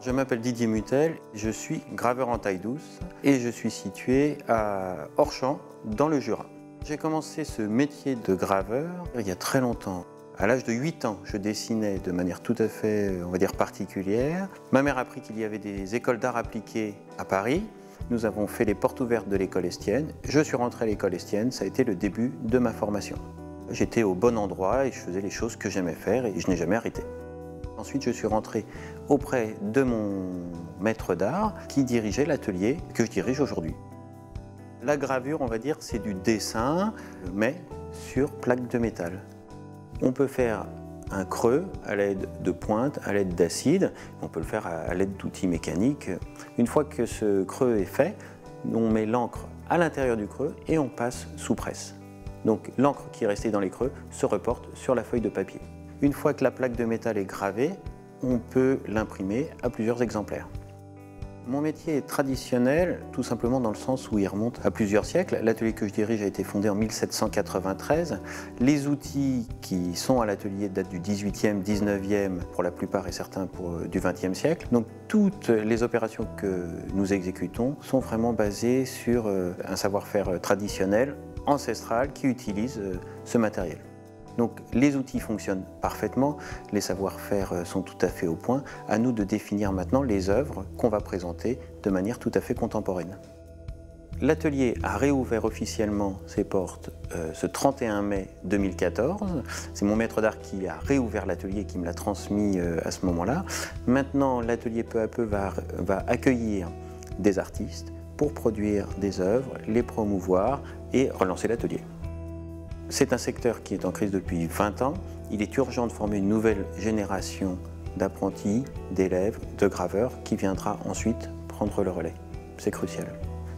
Je m'appelle Didier Mutel, je suis graveur en taille douce et je suis situé à Orchamps, dans le Jura. J'ai commencé ce métier de graveur il y a très longtemps. À l'âge de 8 ans, je dessinais de manière tout à fait, on va dire, particulière. Ma mère a appris qu'il y avait des écoles d'art appliquées à Paris. Nous avons fait les portes ouvertes de l'école Estienne. Je suis rentré à l'école Estienne, ça a été le début de ma formation. J'étais au bon endroit et je faisais les choses que j'aimais faire et je n'ai jamais arrêté. Ensuite, je suis rentré auprès de mon maître d'art qui dirigeait l'atelier que je dirige aujourd'hui. La gravure, on va dire, c'est du dessin, mais sur plaque de métal. On peut faire un creux à l'aide de pointes, à l'aide d'acide. On peut le faire à l'aide d'outils mécaniques. Une fois que ce creux est fait, on met l'encre à l'intérieur du creux et on passe sous presse. Donc l'encre qui est restée dans les creux se reporte sur la feuille de papier. Une fois que la plaque de métal est gravée, on peut l'imprimer à plusieurs exemplaires. Mon métier est traditionnel, tout simplement dans le sens où il remonte à plusieurs siècles. L'atelier que je dirige a été fondé en 1793. Les outils qui sont à l'atelier datent du 18e, 19e, pour la plupart et certains du 20e siècle. Donc toutes les opérations que nous exécutons sont vraiment basées sur un savoir-faire traditionnel, ancestral, qui utilise ce matériel. Donc les outils fonctionnent parfaitement, les savoir-faire sont tout à fait au point. À nous de définir maintenant les œuvres qu'on va présenter de manière tout à fait contemporaine. L'atelier a réouvert officiellement ses portes ce 31 mai 2014. C'est mon maître d'art qui a réouvert l'atelier, qui me l'a transmis à ce moment-là. Maintenant, l'atelier peu à peu va accueillir des artistes pour produire des œuvres, les promouvoir et relancer l'atelier. C'est un secteur qui est en crise depuis 20 ans. Il est urgent de former une nouvelle génération d'apprentis, d'élèves, de graveurs qui viendra ensuite prendre le relais. C'est crucial.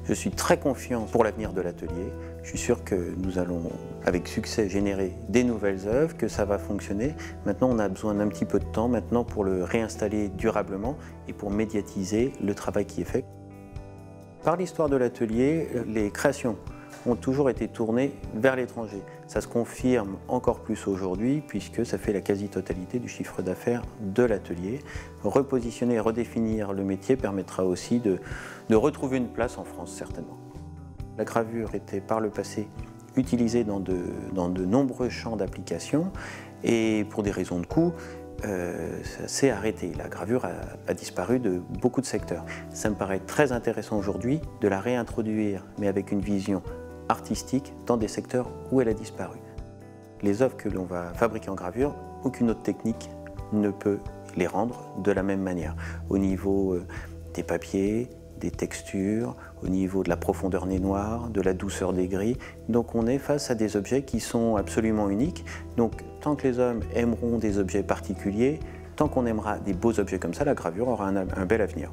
Je suis très confiant pour l'avenir de l'atelier. Je suis sûr que nous allons, avec succès, générer des nouvelles œuvres, que ça va fonctionner. Maintenant, on a besoin d'un petit peu de temps maintenant pour le réinstaller durablement et pour médiatiser le travail qui est fait. Par l'histoire de l'atelier, les créations ont toujours été tournées vers l'étranger. Ça se confirme encore plus aujourd'hui puisque ça fait la quasi-totalité du chiffre d'affaires de l'atelier. Repositionner et redéfinir le métier permettra aussi de retrouver une place en France, certainement. La gravure était par le passé utilisée dans de nombreux champs d'application et pour des raisons de coût, ça s'est arrêté. La gravure a disparu de beaucoup de secteurs. Ça me paraît très intéressant aujourd'hui de la réintroduire, mais avec une vision artistique dans des secteurs où elle a disparu. Les œuvres que l'on va fabriquer en gravure, aucune autre technique ne peut les rendre de la même manière. Au niveau des papiers, des textures, au niveau de la profondeur nez noir, de la douceur des gris. Donc on est face à des objets qui sont absolument uniques. Donc tant que les hommes aimeront des objets particuliers, tant qu'on aimera des beaux objets comme ça, la gravure aura un bel avenir.